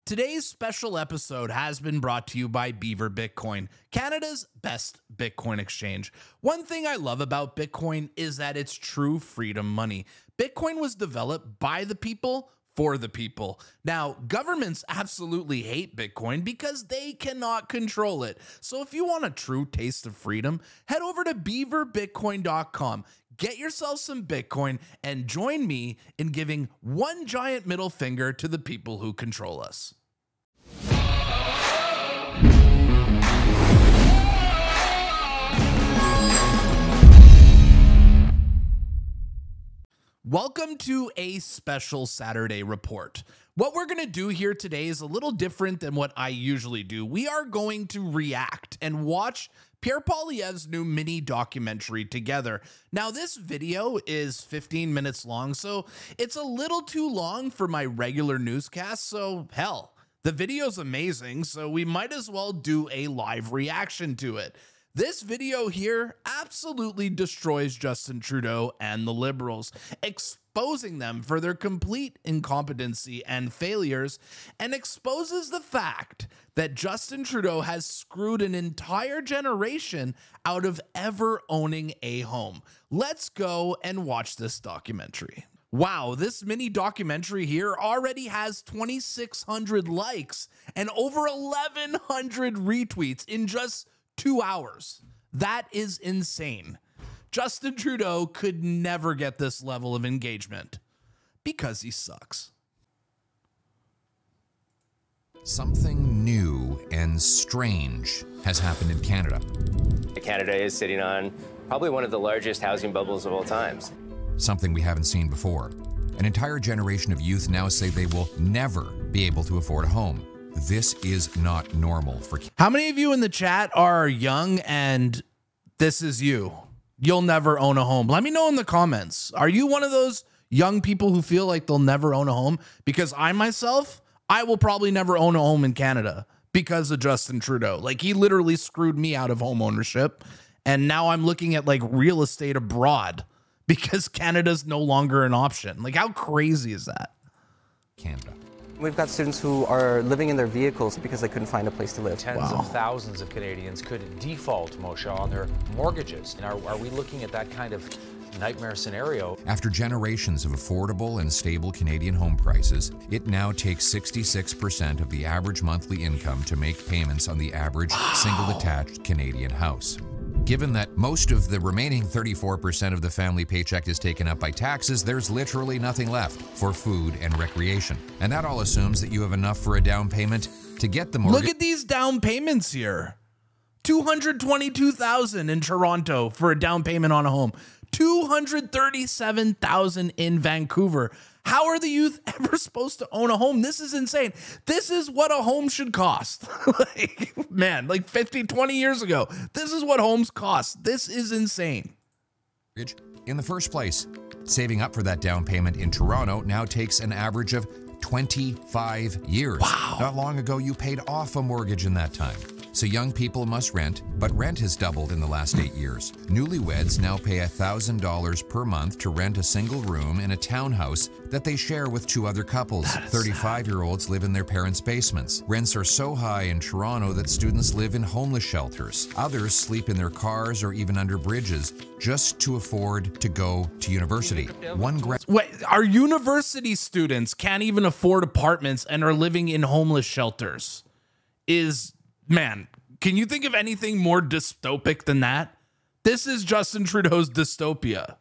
Today's special episode has been brought to you by Beaver Bitcoin, Canada's best Bitcoin exchange. One thing I love about Bitcoin is that it's true freedom money. Bitcoin was developed by the people for the people. Now, governments absolutely hate Bitcoin because they cannot control it. So if you want a true taste of freedom, head over to beaverbitcoin.com. Get yourself some Bitcoin and join me in giving one giant middle finger to the people who control us. Welcome to a special Saturday report. What we're going to do here today is a little different than what I usually do. We are going to react and watch Pierre Poilievre's new mini documentary together. Now, this video is 15 minutes long, so it's a little too long for my regular newscast. So hell, the video's amazing, so we might as well do a live reaction to it. This video here absolutely destroys Justin Trudeau and the Liberals, exposing them for their complete incompetency and failures, and exposes the fact that Justin Trudeau has screwed an entire generation out of ever owning a home. Let's go and watch this documentary. Wow, this mini documentary here already has 2,600 likes and over 1,100 retweets in just 2 hours. That is insane. Justin Trudeau could never get this level of engagement because he sucks. Something new and strange has happened in Canada. Canada is sitting on probably one of the largest housing bubbles of all times. Something we haven't seen before. An entire generation of youth now say they will never be able to afford a home. This is not normal for Canada. How many of you in the chat are young and this is you? You'll never own a home. Let me know in the comments. Are you one of those young people who feel like they'll never own a home? Because I myself, I will probably never own a home in Canada because of Justin Trudeau. Like, he literally screwed me out of home ownership. And now I'm looking at like real estate abroad because Canada's no longer an option. Like, how crazy is that? Canada. We've got students who are living in their vehicles because they couldn't find a place to live. Tens of thousands of Canadians could default, Moshe, on their mortgages. And are we looking at that kind of nightmare scenario? After generations of affordable and stable Canadian home prices, it now takes 66% of the average monthly income to make payments on the average single-detached Canadian house. Given that most of the remaining 34% of the family paycheck is taken up by taxes, there's literally nothing left for food and recreation. And that all assumes that you have enough for a down payment to get the mortgage. Look at these down payments here. $222,000 in Toronto for a down payment on a home. $237,000 in Vancouver. How are the youth ever supposed to own a home? This is insane. This is what a home should cost. like 50, 20 years ago, this is what homes cost. This is insane. In the first place, saving up for that down payment in Toronto now takes an average of 25 years. Wow. Not long ago, you paid off a mortgage in that time. So young people must rent, but rent has doubled in the last 8 years. Newlyweds now pay $1,000 per month to rent a single room in a townhouse that they share with 2 other couples. 35-year-olds live in their parents' basements. Rents are so high in Toronto that students live in homeless shelters. Others sleep in their cars or even under bridges just to afford to go to university. Wait, our university students can't even afford apartments and are living in homeless shelters. Man, can you think of anything more dystopic than that? This is Justin Trudeau's dystopia.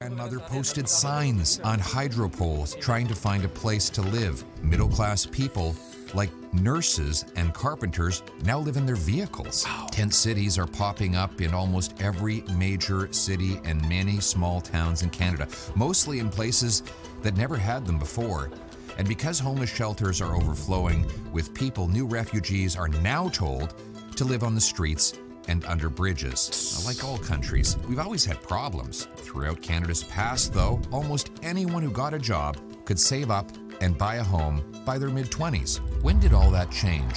Grandmother posted signs on hydro poles trying to find a place to live. Middle-class people like nurses and carpenters now live in their vehicles. Tent cities are popping up in almost every major city and many small towns in Canada, mostly in places that never had them before. And because homeless shelters are overflowing with people, new refugees are now told to live on the streets and under bridges. Now, like all countries, we've always had problems. Throughout Canada's past, though, almost anyone who got a job could save up and buy a home by their mid-20s. When did all that change?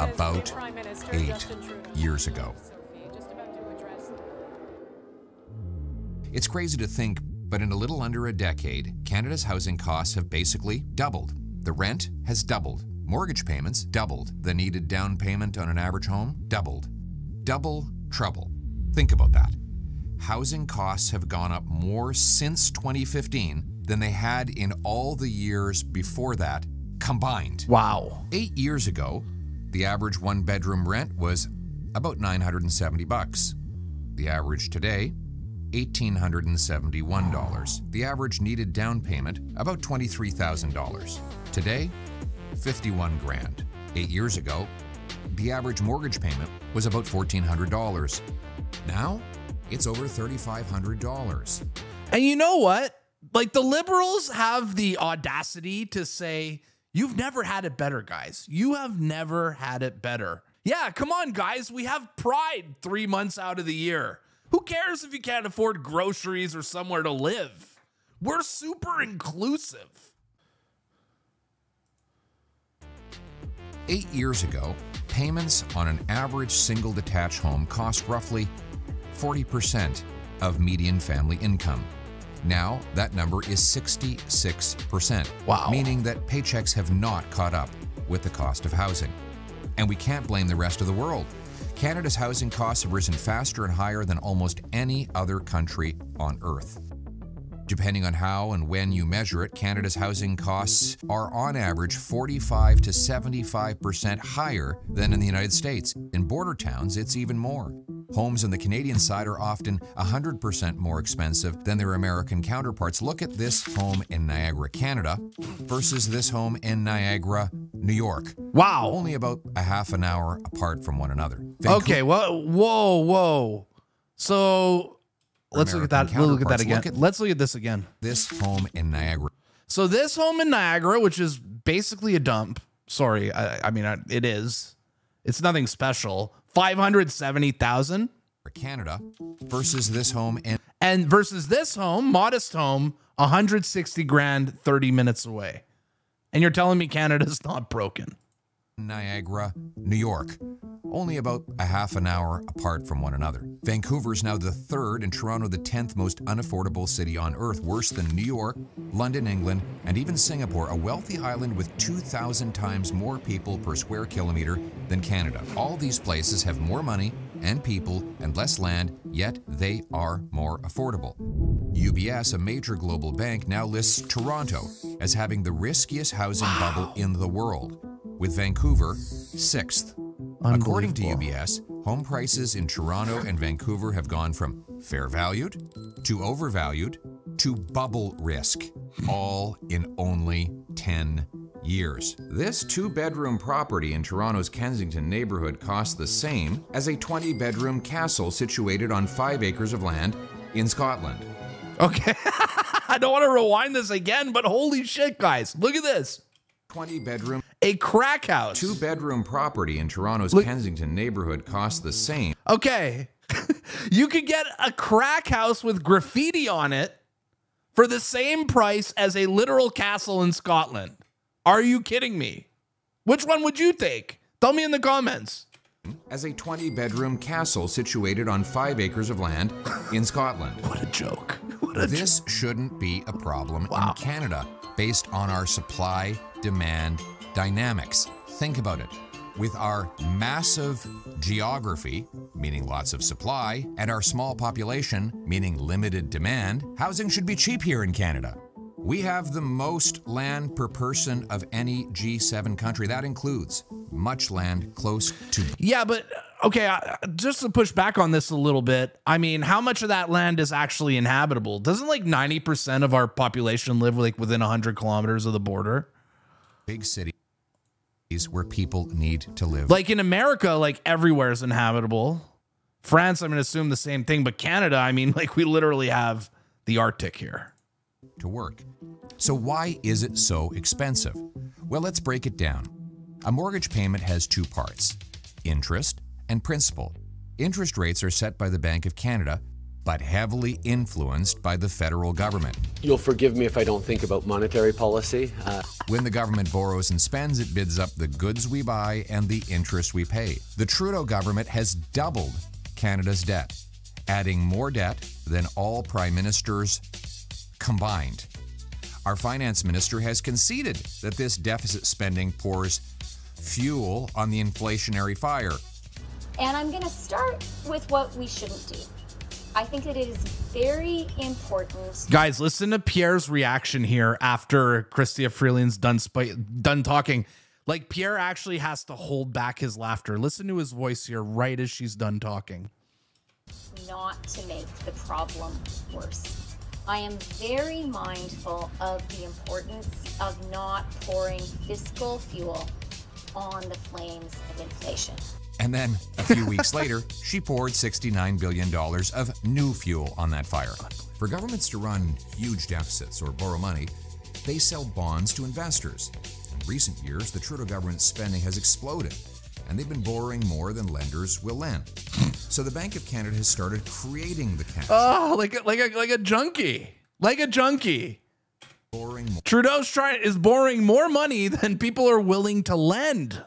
About 8 years ago. It's crazy to think, but in a little under a decade, Canada's housing costs have basically doubled. The rent has doubled. Mortgage payments doubled. The needed down payment on an average home doubled. Double trouble. Think about that. Housing costs have gone up more since 2015 than they had in all the years before that combined. Wow. 8 years ago, the average one-bedroom rent was about $970. The average today, $1,871. The average needed down payment, about $23,000. Today, $51,000. 8 years ago, the average mortgage payment was about $1,400. Now, it's over $3,500. And you know what? Like, the liberals have the audacity to say, you've never had it better, guys. You have never had it better. Yeah, come on, guys. We have Pride 3 months out of the year. Who cares if you can't afford groceries or somewhere to live? We're super inclusive. 8 years ago, payments on an average single detached home cost roughly 40% of median family income. Now, that number is 66%. Wow. Meaning that paychecks have not caught up with the cost of housing. And we can't blame the rest of the world. Canada's housing costs have risen faster and higher than almost any other country on earth. Depending on how and when you measure it, Canada's housing costs are on average 45 to 75% higher than in the United States. In border towns, it's even more. Homes on the Canadian side are often 100% more expensive than their American counterparts. Look at this home in Niagara, Canada, versus this home in Niagara, New York. Wow. Only about a half an hour apart from one another. Okay, well, whoa. So let's look at that. We'll look at that again. Let's look at this again. This home in Niagara. So this home in Niagara, which is basically a dump. Sorry, I mean, it is. It's nothing special. 570,000. For Canada versus this home in versus this home, modest home, 160 grand, 30 minutes away. And you're telling me Canada's not broken? Niagara, New York, only about a half an hour apart from one another. Vancouver is now the 3rd and Toronto the 10th most unaffordable city on earth, worse than New York, London, England, and even Singapore, a wealthy island with 2,000 times more people per square kilometer than Canada. All these places have more money and people and less land, yet they are more affordable. UBS, a major global bank, now lists Toronto as having the riskiest housing bubble in the world, with Vancouver 6th. According to UBS, home prices in Toronto and Vancouver have gone from fair valued to overvalued to bubble risk, all in only 10 years. This 2-bedroom property in Toronto's Kensington neighborhood costs the same as a 20-bedroom castle situated on 5 acres of land in Scotland. Okay, I don't want to rewind this again, but holy shit, guys, look at this. 20-bedroom. A crack house. 2-bedroom property in Toronto's Kensington neighborhood costs the same. Okay, you could get a crack house with graffiti on it for the same price as a literal castle in Scotland. Are you kidding me? Which one would you take? Tell me in the comments. As a 20-bedroom castle situated on 5 acres of land in Scotland. What a joke. This shouldn't be a problem in Canada based on our supply-demand dynamics. Think about it. With our massive geography, meaning lots of supply, and our small population, meaning limited demand, housing should be cheap here in Canada. We have the most land per person of any G7 country. That includes much land close to... Yeah, but okay, just to push back on this a little bit, I mean, how much of that land is actually inhabitable? Doesn't like 90% of our population live like within 100 kilometers of the border? Big cities where people need to live. Like in America, like everywhere is inhabitable. France, I'm going to assume the same thing, but Canada, I mean, like we literally have the Arctic here. To work. So why is it so expensive? Well, let's break it down. A mortgage payment has 2 parts, interest and principal. Interest rates are set by the Bank of Canada, but heavily influenced by the federal government. You'll forgive me if I don't think about monetary policy. When the government borrows and spends, it bids up the goods we buy and the interest we pay. The Trudeau government has doubled Canada's debt, adding more debt than all prime ministers combined. Our finance minister has conceded that this deficit spending pours fuel on the inflationary fire. And I'm going to start with what we shouldn't do. I think that it is very important. Guys, listen to Pierre's reaction here after Chrystia Freeland's done talking. Like, Pierre actually has to hold back his laughter. Listen to his voice here right as she's done talking. Not to make the problem worse. I am very mindful of the importance of not pouring fiscal fuel on the flames of inflation. And then, a few weeks later, she poured $69 billion of new fuel on that fire. For governments to run huge deficits or borrow money, they sell bonds to investors. In recent years, the Trudeau government's spending has exploded, and they've been borrowing more than lenders will lend. So the Bank of Canada has started creating the cash. Oh, like a junkie. Like a junkie. Trudeau is borrowing more money than people are willing to lend.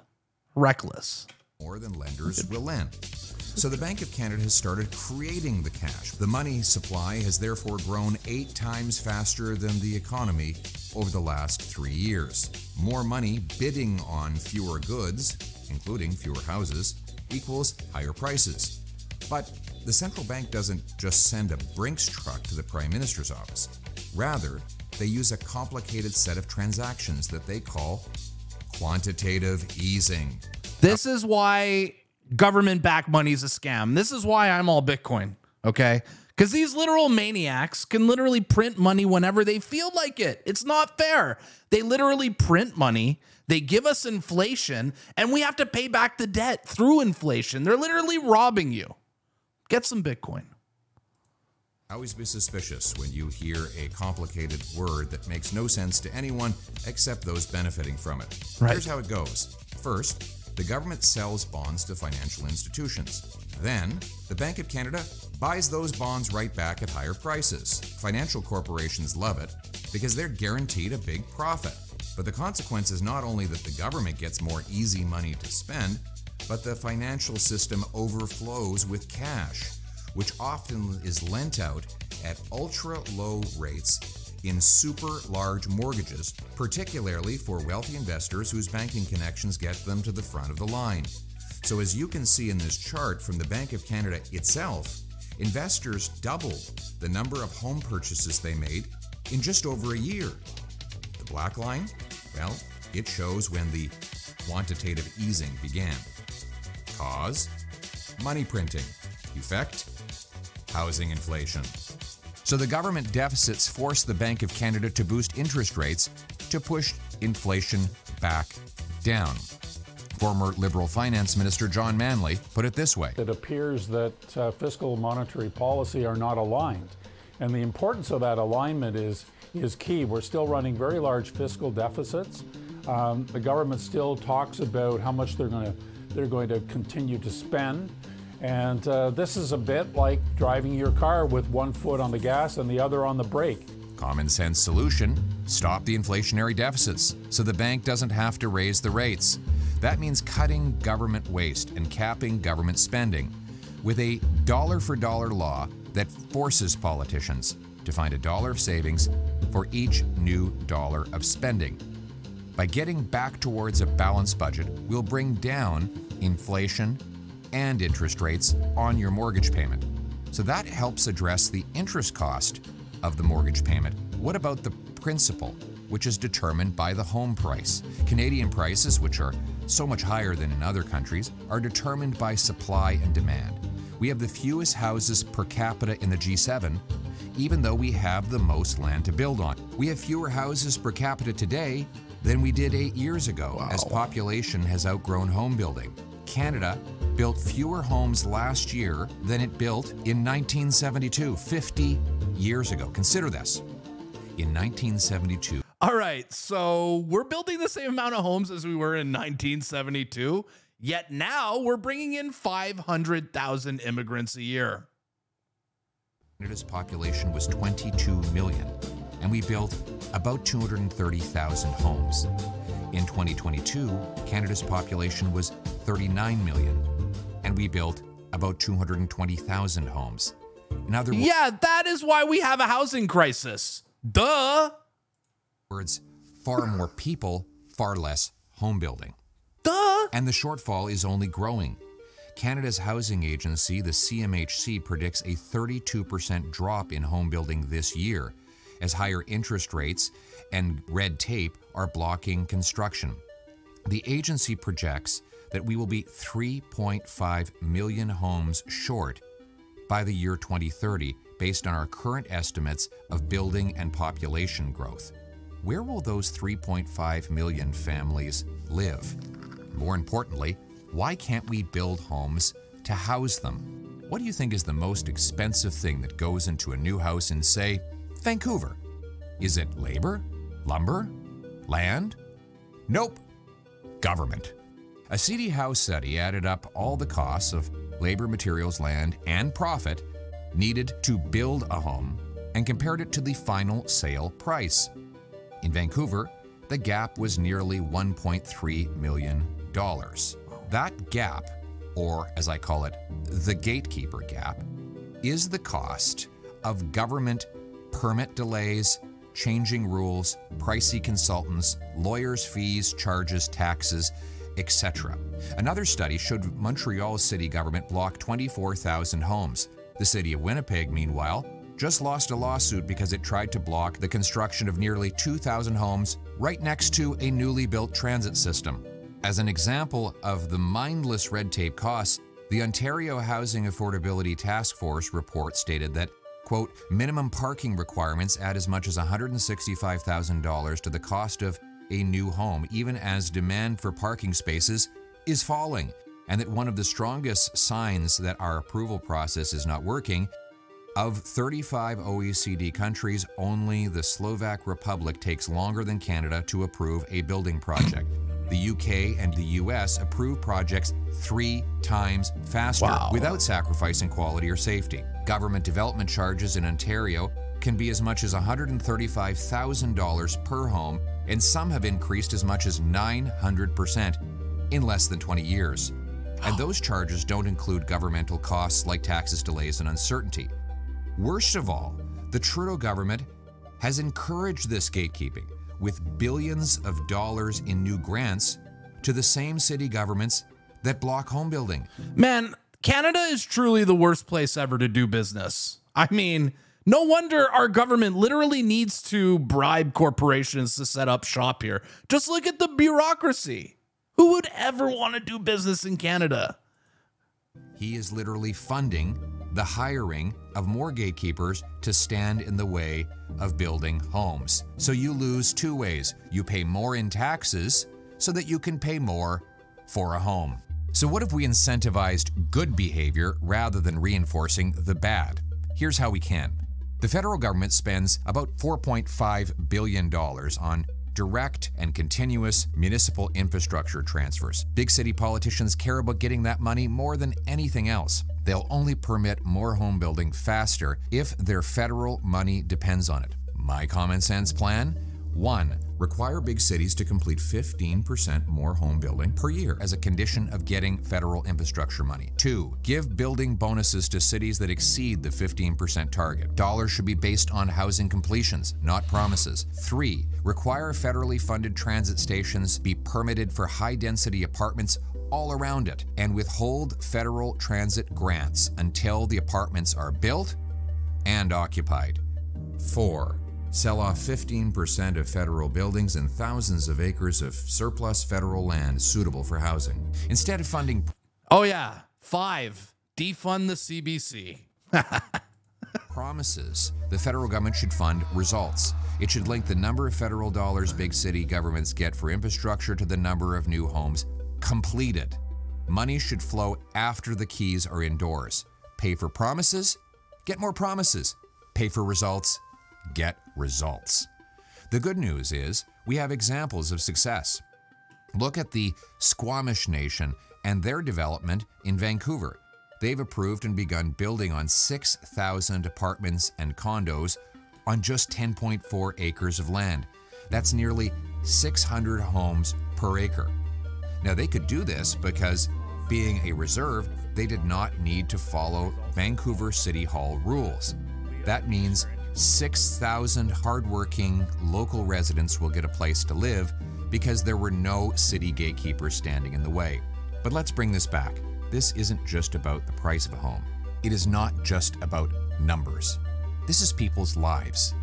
Reckless. More than lenders will lend. So the Bank of Canada has started creating the cash. The money supply has therefore grown 8 times faster than the economy over the last 3 years. More money bidding on fewer goods, including fewer houses, equals higher prices. But the central bank doesn't just send a Brinks truck to the Prime Minister's office. Rather, they use a complicated set of transactions that they call quantitative easing. This is why government-backed money is a scam. This is why I'm all Bitcoin, okay? Because these literal maniacs can literally print money whenever they feel like it. It's not fair. They literally print money. They give us inflation, and we have to pay back the debt through inflation. They're literally robbing you. Get some Bitcoin. Always be suspicious when you hear a complicated word that makes no sense to anyone except those benefiting from it. Right. Here's how it goes. First, the government sells bonds to financial institutions. Then, the Bank of Canada buys those bonds right back at higher prices. Financial corporations love it because they're guaranteed a big profit. But the consequence is not only that the government gets more easy money to spend, but the financial system overflows with cash, which often is lent out at ultra-low rates in super large mortgages, particularly for wealthy investors whose banking connections get them to the front of the line. So as you can see in this chart from the Bank of Canada itself, investors doubled the number of home purchases they made in just over a year. The black line, well, it shows when the quantitative easing began. Cause, money printing. Effect, housing inflation. So the government deficits force the Bank of Canada to boost interest rates to push inflation back down. Former Liberal Finance Minister John Manley put it this way. It appears that fiscal and monetary policy are not aligned. And the importance of that alignment is key. We're still running very large fiscal deficits. The government still talks about how much they're going to continue to spend. And this is a bit like driving your car with one foot on the gas and the other on the brake. Common sense solution, stop the inflationary deficits so the bank doesn't have to raise the rates. That means cutting government waste and capping government spending with a dollar-for-dollar law that forces politicians to find $1 of savings for each new dollar of spending. By getting back towards a balanced budget, we'll bring down inflation and interest rates on your mortgage payment. So that helps address the interest cost of the mortgage payment. What about the principal, which is determined by the home price? Canadian prices, which are so much higher than in other countries, are determined by supply and demand. We have the fewest houses per capita in the G7, even though we have the most land to build on. We have fewer houses per capita today than we did 8 years ago, as population has outgrown home building. Canada built fewer homes last year than it built in 1972, 50 years ago. Consider this. In 1972. All right, so we're building the same amount of homes as we were in 1972, yet now we're bringing in 500,000 immigrants a year. Canada's population was 22 million, and we built about 230,000 homes. In 2022, Canada's population was 39 million, and we built about 220,000 homes. In other words, yeah, that is why we have a housing crisis. Duh. words, far more people, far less home building. Duh! And the shortfall is only growing. Canada's housing agency, the CMHC, predicts a 32% drop in home building this year, as higher interest rates and red tape are blocking construction. The agency projects that we will be 3.5 million homes short by the year 2030, based on our current estimates of building and population growth. Where will those 3.5 million families live? More importantly, why can't we build homes to house them? What do you think is the most expensive thing that goes into a new house in, say, Vancouver? Is it labor? Lumber? Land? Nope. Government. A CD House study added up all the costs of labor, materials, land, and profit needed to build a home and compared it to the final sale price. In Vancouver, the gap was nearly $1.3 million. That gap, or as I call it, the gatekeeper gap, is the cost of government permit delays, changing rules, pricey consultants, lawyers' fees, charges, taxes, etc. Another study showed Montreal's city government blocked 24,000 homes. The city of Winnipeg, meanwhile, just lost a lawsuit because it tried to block the construction of nearly 2,000 homes right next to a newly built transit system. As an example of the mindless red tape costs, the Ontario Housing Affordability Task Force report stated that, quote, minimum parking requirements add as much as $165,000 to the cost of a new home, even as demand for parking spaces is falling, and that one of the strongest signs that our approval process is not working, of 35 OECD countries, only the Slovak Republic takes longer than Canada to approve a building project. The UK and the US approve projects 3 times faster without sacrificing quality or safety. Government development charges in Ontario can be as much as $135,000 per home, and some have increased as much as 900% in less than 20 years. And those charges don't include governmental costs like taxes, delays, and uncertainty. Worst of all, the Trudeau government has encouraged this gatekeeping with billions of dollars in new grants to the same city governments that block home building. Man, Canada is truly the worst place ever to do business. I mean, no wonder our government literally needs to bribe corporations to set up shop here. Just look at the bureaucracy. Who would ever want to do business in Canada? He is literally funding the hiring of more gatekeepers to stand in the way of building homes. So you lose 2 ways. You pay more in taxes so that you can pay more for a home. So what if we incentivized good behavior rather than reinforcing the bad? Here's how we can. The federal government spends about $4.5 billion on direct and continuous municipal infrastructure transfers. Big city politicians care about getting that money more than anything else. They'll only permit more home building faster if their federal money depends on it. My common sense plan? 1. Require big cities to complete 15% more home building per year as a condition of getting federal infrastructure money. 2. Give building bonuses to cities that exceed the 15% target. Dollars should be based on housing completions, not promises. 3. Require federally funded transit stations be permitted for high-density apartments all around it, and withhold federal transit grants until the apartments are built and occupied. 4. Sell off 15% of federal buildings and thousands of acres of surplus federal land suitable for housing. Instead of funding... Oh yeah. 5. Defund the CBC. promises, the federal government should fund results. It should link the number of federal dollars big city governments get for infrastructure to the number of new homes completed. Money should flow after the keys are indoors. Pay for promises, get more promises. Pay for results, get results. The good news is we have examples of success. Look at the Squamish Nation and their development in Vancouver. They've approved and begun building on 6,000 apartments and condos on just 10.4 acres of land. That's nearly 600 homes per acre. Now, they could do this because, being a reserve, they did not need to follow Vancouver City Hall rules. That means 6,000 hardworking local residents will get a place to live because there were no city gatekeepers standing in the way. But let's bring this back. This isn't just about the price of a home. It is not just about numbers. This is people's lives.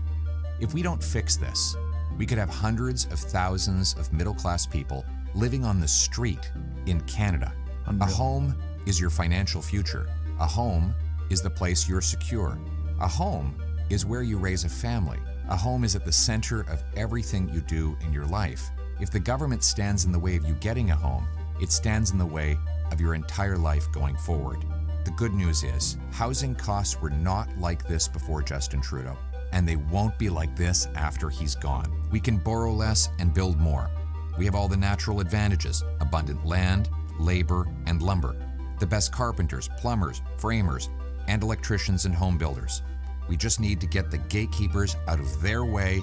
If we don't fix this, we could have hundreds of thousands of middle-class people living on the street in Canada. A home is your financial future. A home is the place you're secure. A home is where you raise a family. A home is at the center of everything you do in your life. If the government stands in the way of you getting a home, it stands in the way of your entire life going forward. The good news is, housing costs were not like this before Justin Trudeau, and they won't be like this after he's gone. We can borrow less and build more. We have all the natural advantages: abundant land, labor, and lumber. The best carpenters, plumbers, framers, and electricians and home builders. We just need to get the gatekeepers out of their way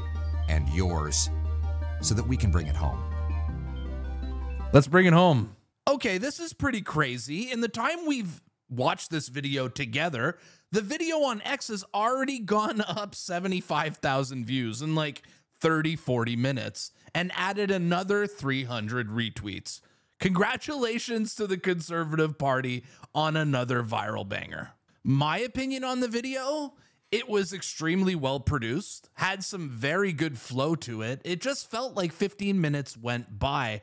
and yours so that we can bring it home. Let's bring it home. Okay, this is pretty crazy. In the time we've watched this video together, the video on X has already gone up 75,000 views in like 30, 40 minutes and added another 300 retweets. Congratulations to the Conservative Party on another viral banger. My opinion on the video: it was extremely well produced, had some very good flow to it. It just felt like 15 minutes went by.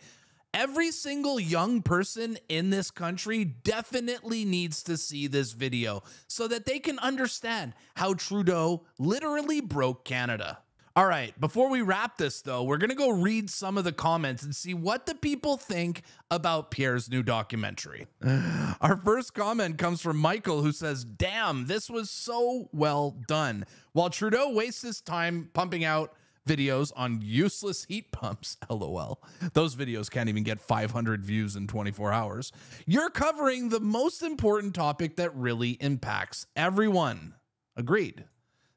Every single young person in this country definitely needs to see this video so that they can understand how Trudeau literally broke Canada. All right, before we wrap this though, we're gonna go read some of the comments and see what the people think about Pierre's new documentary. Our first comment comes from Michael, who says, "Damn, this was so well done. While Trudeau wastes his time pumping out videos on useless heat pumps, LOL. Those videos can't even get 500 views in 24 hours. You're covering the most important topic that really impacts everyone." Agreed.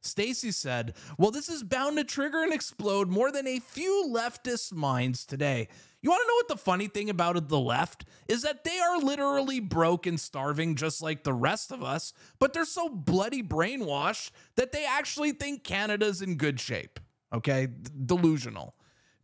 Stacy said, "Well, this is bound to trigger and explode more than a few leftist minds today." You want to know what the funny thing about the left is? That they are literally broke and starving just like the rest of us, but they're so bloody brainwashed that they actually think Canada's in good shape. Okay, delusional.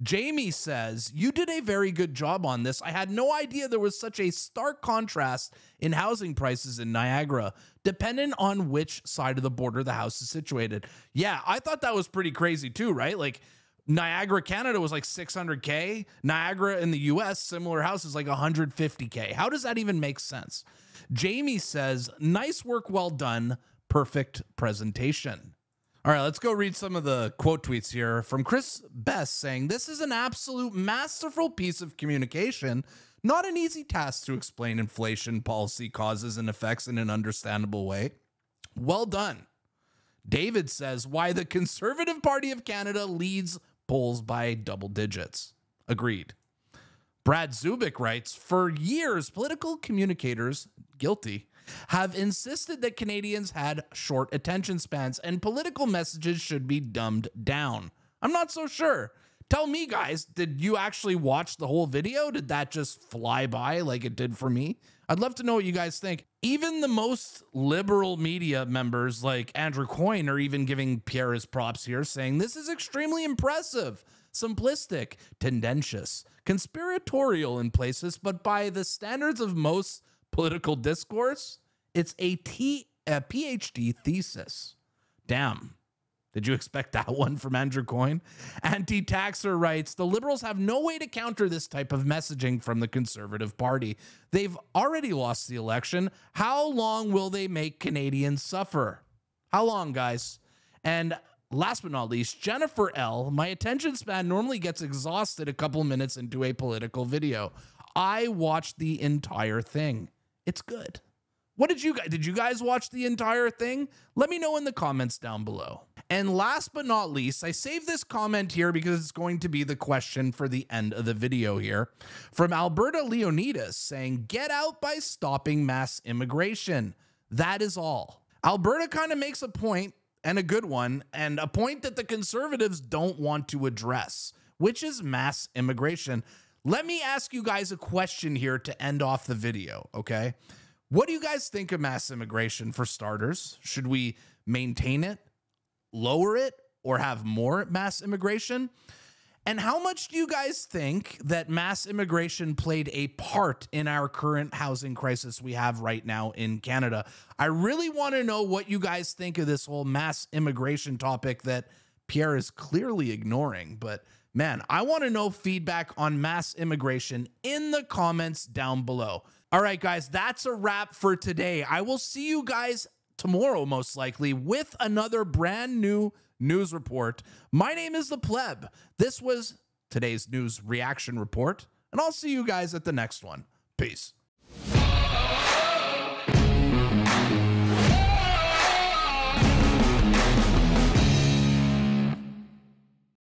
Jamie says, "You did a very good job on this. I had no idea there was such a stark contrast in housing prices in Niagara, dependent on which side of the border the house is situated." Yeah, I thought that was pretty crazy too, right? Like Niagara, Canada was like 600K. Niagara in the US, similar house is like 150K. How does that even make sense? Jamie says, "Nice work, well done. Perfect presentation." All right, let's go read some of the quote tweets here from Chris Best saying, "This is an absolute masterful piece of communication. Not an easy task to explain inflation, policy, causes, and effects in an understandable way. Well done." David says, "Why the Conservative Party of Canada leads polls by double digits." Agreed. Brad Zubik writes, "For years, political communicators, guilty, have insisted that Canadians had short attention spans and political messages should be dumbed down. I'm not so sure. Tell me, guys, did you actually watch the whole video? Did that just fly by like it did for me? I'd love to know what you guys think." Even the most liberal media members like Andrew Coyne are even giving Pierre his props here, saying this is extremely impressive, simplistic, tendentious, conspiratorial in places, but by the standards of most political discourse, it's a PhD thesis. Damn. Did you expect that one from Andrew Coyne? Anti-Taxer writes, "The Liberals have no way to counter this type of messaging from the Conservative Party. They've already lost the election. How long will they make Canadians suffer?" How long, guys? And last but not least, Jennifer L., "My attention span normally gets exhausted a couple minutes into a political video. I watched the entire thing. It's good." What did you guys watch the entire thing? Let me know in the comments down below. And last but not least, I saved this comment here because it's going to be the question for the end of the video here. From Alberta Leonidas saying, "Get out by stopping mass immigration. That is all." Alberta kind of makes a point, and a good one, and a point that the Conservatives don't want to address, which is mass immigration. Let me ask you guys a question here to end off the video, okay? What do you guys think of mass immigration for starters? Should we maintain it? lower it or have more mass immigration? And how much do you guys think that mass immigration played a part in our current housing crisis we have right now in Canada? I really want to know what you guys think of this whole mass immigration topic that Pierre is clearly ignoring. But man, I want to know feedback on mass immigration in the comments down below. All right, guys, that's a wrap for today. I will see you guys tomorrow, most likely, with another brand new news report. My name is the Pleb. This was today's news reaction report, and I'll see you guys at the next one. Peace.